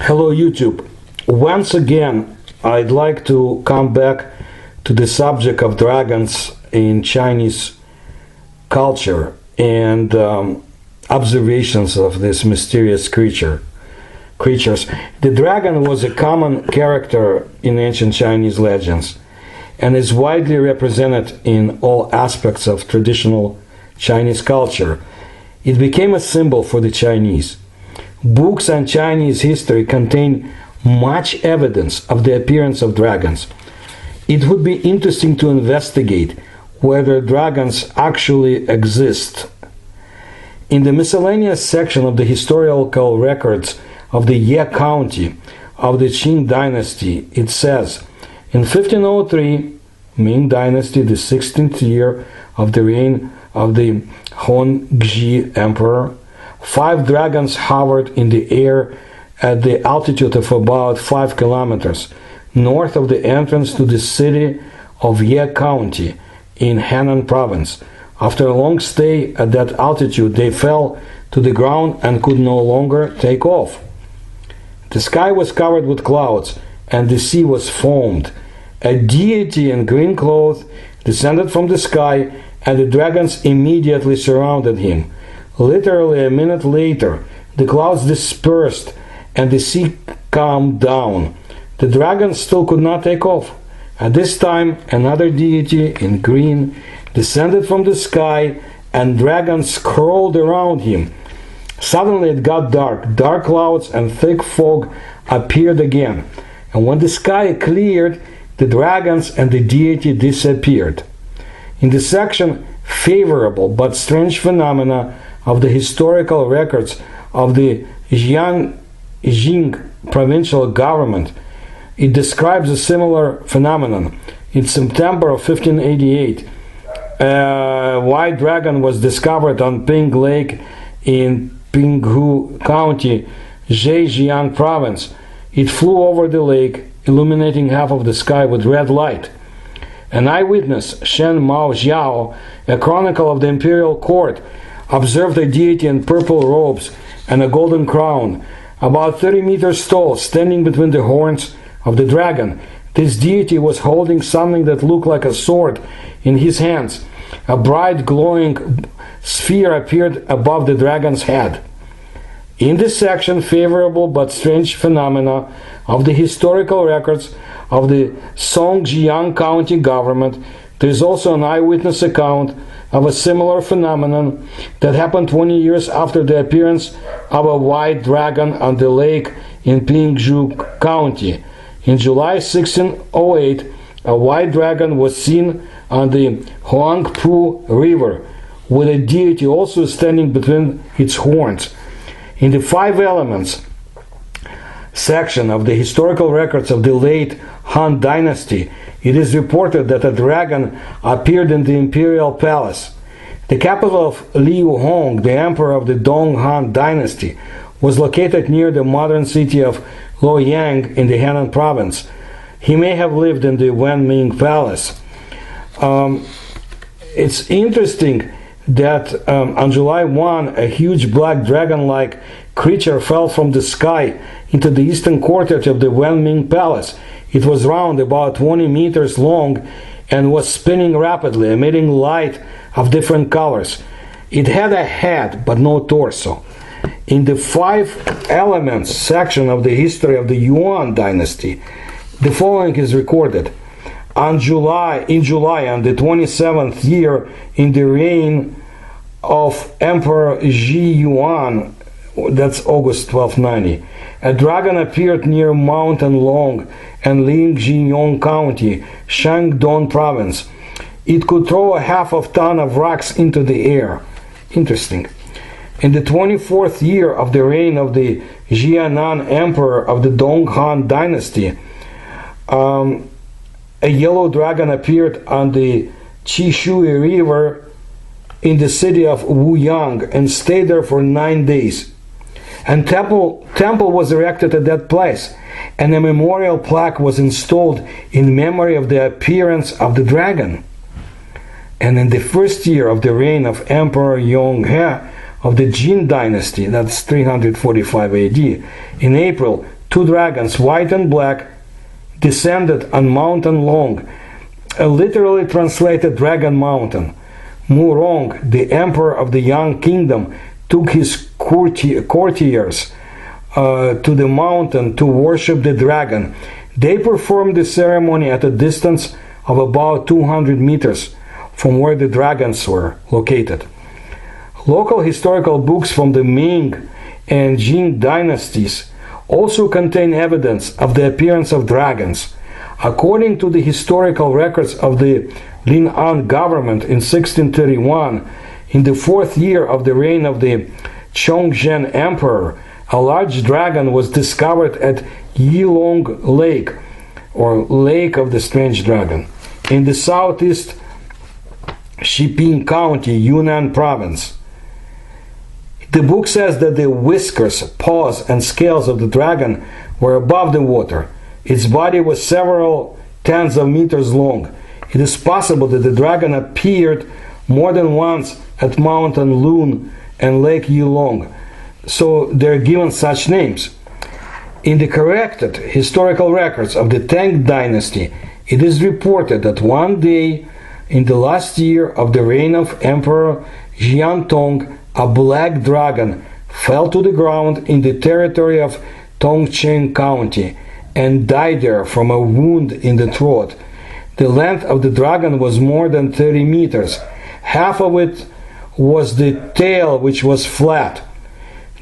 Hello YouTube. Once again, I'd like to come back to the subject of dragons in Chinese culture and observations of this mysterious creatures. The dragon was a common character in ancient Chinese legends and is widely represented in all aspects of traditional Chinese culture. It became a symbol for the Chinese. Books on Chinese history contain much evidence of the appearance of dragons. It would be interesting to investigate whether dragons actually exist. In the miscellaneous section of the historical records of the Ye County of the Qing dynasty, it says, in 1503, Ming dynasty, the 16th year of the reign of the Hongzhi emperor, 5 dragons hovered in the air at the altitude of about 5 kilometers north of the entrance to the city of Ye County in Henan Province. After a long stay at that altitude, they fell to the ground and could no longer take off. The sky was covered with clouds, and the sea was foamed. A deity in green clothes descended from the sky, and the dragons immediately surrounded him. Literally a minute later, the clouds dispersed and the sea calmed down. The dragons still could not take off. At this time, another deity in green descended from the sky, and dragons crawled around him. Suddenly it got dark. Dark clouds and thick fog appeared again, and when the sky cleared, the dragons and the deity disappeared. In the section Favorable but Strange Phenomena of the historical records of the Henan provincial government, it describes a similar phenomenon. In September of 1588, a white dragon was discovered on Ping Lake in Pinghu County, Zhejiang Province. It flew over the lake, illuminating half of the sky with red light. An eyewitness, Shen Mao Jiao, a chronicle of the imperial court, observed a deity in purple robes and a golden crown, about 30 meters tall, standing between the horns of the dragon. This deity was holding something that looked like a sword in his hands. A bright glowing sphere appeared above the dragon's head. In this section, Favorable but Strange Phenomena of the historical records of the Songjiang County government, there is also an eyewitness account of a similar phenomenon that happened 20 years after the appearance of a white dragon on the lake in Pingzhou County. In July 1608, a white dragon was seen on the Huangpu River, with a deity also standing between its horns. In the 5 Elements section of the historical records of the late Han Dynasty, it is reported that a dragon appeared in the imperial palace. The capital of Liu Hong, the emperor of the Dong Han Dynasty, was located near the modern city of Luoyang in the Henan Province. He may have lived in the Wenming Palace. It's interesting that on July 1, a huge black dragon-like creature fell from the sky into the eastern courtyard of the Wenming Palace. It was round, about 20 meters long, and was spinning rapidly, emitting light of different colors. It had a head, but no torso. In the 5 Elements section of the history of the Yuan dynasty, the following is recorded. In July, on the 27th year in the reign of Emperor Ji Yuan, that's August 1290, a dragon appeared near Mountain Long and Lingjiyong County, Shandong Province. It could throw a half of ton of rocks into the air. Interesting. In the 24th year of the reign of the Jianan Emperor of the Dong Han Dynasty, a yellow dragon appeared on the Qishui River in the city of Wuyang and stayed there for 9 days. And temple was erected at that place, and a memorial plaque was installed in memory of the appearance of the dragon. And in the first year of the reign of Emperor Yonghe of the Jin dynasty, that's 345 AD, in April, two dragons, white and black, descended on Mountain Long, literally translated Dragon Mountain. Murong, the emperor of the Young Kingdom, took his courtiers to the mountain to worship the dragon. They performed the ceremony at a distance of about 200 meters from where the dragons were located. Local historical books from the Ming and Jin dynasties also contain evidence of the appearance of dragons. According to the historical records of the Lin-An government in 1631, in the fourth year of the reign of the Chongzhen Emperor, a large dragon was discovered at Yilong Lake, or Lake of the Strange Dragon, in the southeast Shiping County, Henan Province. The book says that the whiskers, paws, and scales of the dragon were above the water. Its body was several tens of meters long. It is possible that the dragon appeared more than once at Mountain Loon and Lake Yilong, so they're given such names. In the corrected historical records of the Tang dynasty, it is reported that one day in the last year of the reign of Emperor Jiantong, a black dragon fell to the ground in the territory of Tongcheng County and died there from a wound in the throat. The length of the dragon was more than 30 meters. Half of it was the tail, which was flat.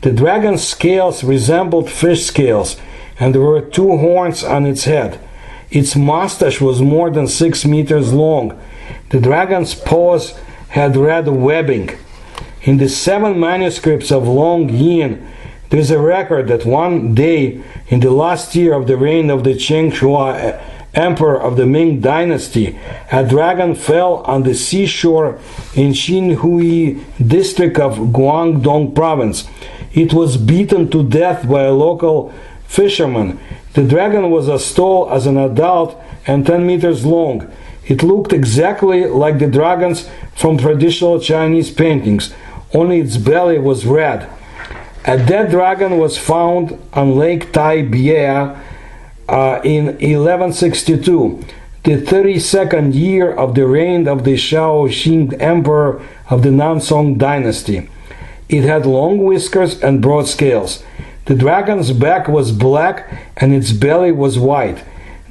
The dragon's scales resembled fish scales, and there were two horns on its head. Its mustache was more than 6 meters long. The dragon's paws had red webbing. In the 7 manuscripts of Long Yin, there is a record that one day in the last year of the reign of the Chengshua Emperor of the Ming dynasty, a dragon fell on the seashore in Xinhui district of Guangdong province. It was beaten to death by a local fisherman. The dragon was as tall as an adult and 10 meters long. It looked exactly like the dragons from traditional Chinese paintings, only its belly was red. A dead dragon was found on Lake Tai Bia in 1162, the 32nd year of the reign of the Shaoxing Emperor of the Nansong dynasty. It had long whiskers and broad scales. The dragon's back was black and its belly was white.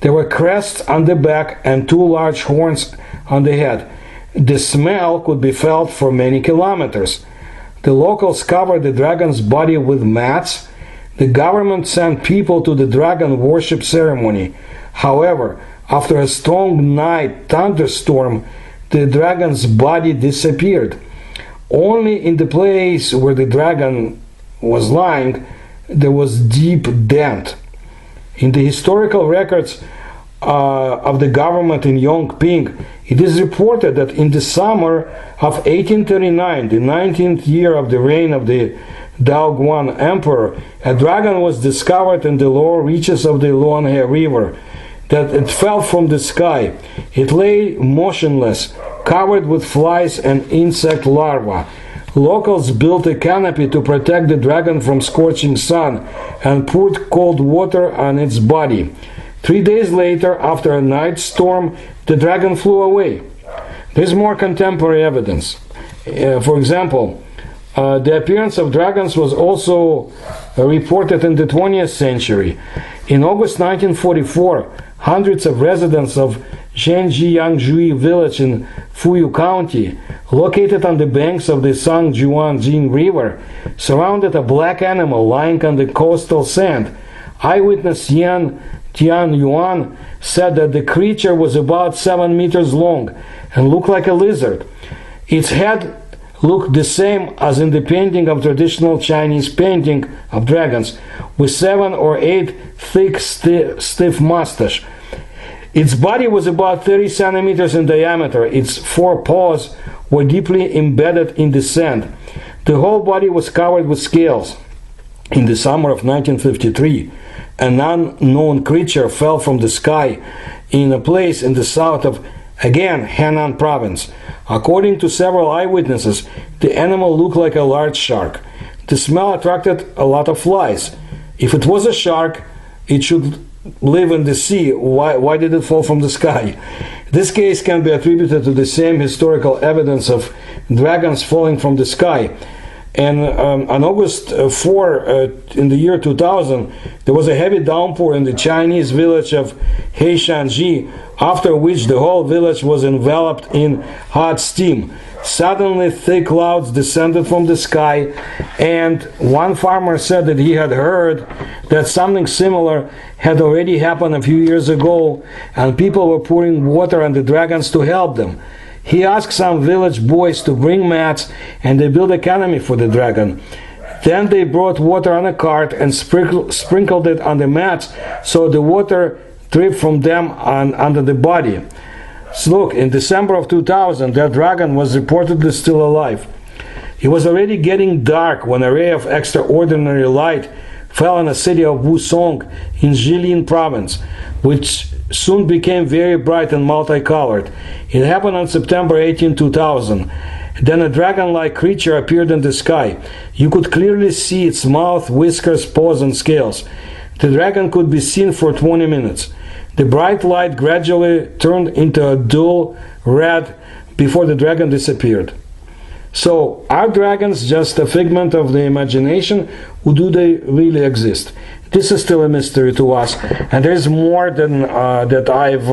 There were crests on the back and two large horns on the head. The smell could be felt for many kilometers. The locals covered the dragon's body with mats. The government sent people to the dragon worship ceremony. However, after a strong night thunderstorm, the dragon's body disappeared. Only in the place where the dragon was lying, there was deep dent. In the historical records of the government in Yongping, it is reported that in the summer of 1839, the 19th year of the reign of the Daoguan Emperor, a dragon was discovered in the lower reaches of the Luanhe River. That it fell from the sky. It lay motionless, covered with flies and insect larvae. Locals built a canopy to protect the dragon from scorching sun and poured cold water on its body. 3 days later, after a night storm, the dragon flew away. There's more contemporary evidence. For example, the appearance of dragons was also reported in the 20th century. In August 1944, hundreds of residents of Zhenjiyangjui village in Fuyu County, located on the banks of the Sangjuanjin River, surrounded a black animal lying on the coastal sand. Eyewitness Yan Tian Yuan said that the creature was about 7 meters long and looked like a lizard. Its head looked the same as in the painting of traditional Chinese painting of dragons, with 7 or 8 thick, stiff mustache. Its body was about 30 centimeters in diameter. Its 4 paws were deeply embedded in the sand. The whole body was covered with scales. In the summer of 1953, an unknown creature fell from the sky in a place in the south of, again, Henan Province. According to several eyewitnesses, the animal looked like a large shark. The smell attracted a lot of flies. If it was a shark, it should live in the sea. Why did it fall from the sky? This case can be attributed to the same historical evidence of dragons falling from the sky. And on August 4 in the year 2000, there was a heavy downpour in the Chinese village of Heishanji, after which the whole village was enveloped in hot steam. Suddenly, thick clouds descended from the sky, and one farmer said that he had heard that something similar had already happened a few years ago, and people were pouring water on the dragons to help them. He asked some village boys to bring mats, and they built a canopy for the dragon. Then they brought water on a cart and sprinkled it on the mats, so the water dripped from them under the body. So look, in December of 2000, that dragon was reportedly still alive. It was already getting dark when a ray of extraordinary light fell on the city of Wusong in Henan Province, which soon became very bright and multicolored. It happened on September 18, 2000. Then a dragon-like creature appeared in the sky. You could clearly see its mouth, whiskers, paws, and scales. The dragon could be seen for 20 minutes. The bright light gradually turned into a dull red before the dragon disappeared. So, are dragons just a figment of the imagination, or do they really exist? This is still a mystery to us, and there is more than that I've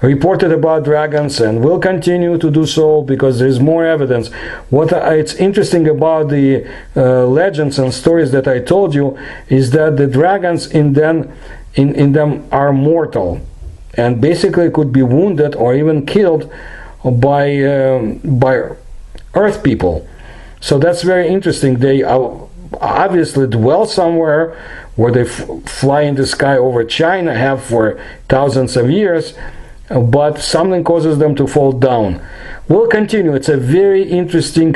reported about dragons, and will continue to do so because there is more evidence. What it's interesting about the legends and stories that I told you is that the dragons in them are mortal, and basically could be wounded or even killed by Earth people. So that's very interesting. They obviously dwell somewhere where they fly in the sky over China, have for thousands of years, but something causes them to fall down. We'll continue. It's a very interesting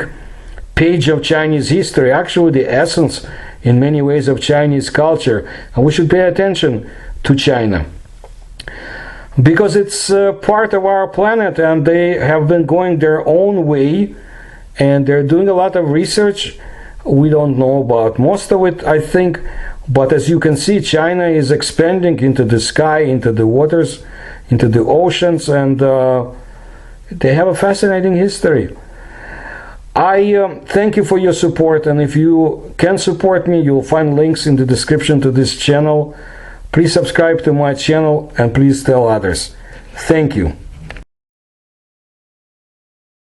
page of Chinese history, actually the essence in many ways of Chinese culture, and we should pay attention to China because it's part of our planet, and they have been going their own way, and they're doing a lot of research. We don't know about most of it, I think, but as you can see, China is expanding into the sky, into the waters, into the oceans, and they have a fascinating history. I thank you for your support, and if you can support me, you'll find links in the description to this channel. Please subscribe to my channel, and please tell others. Thank you.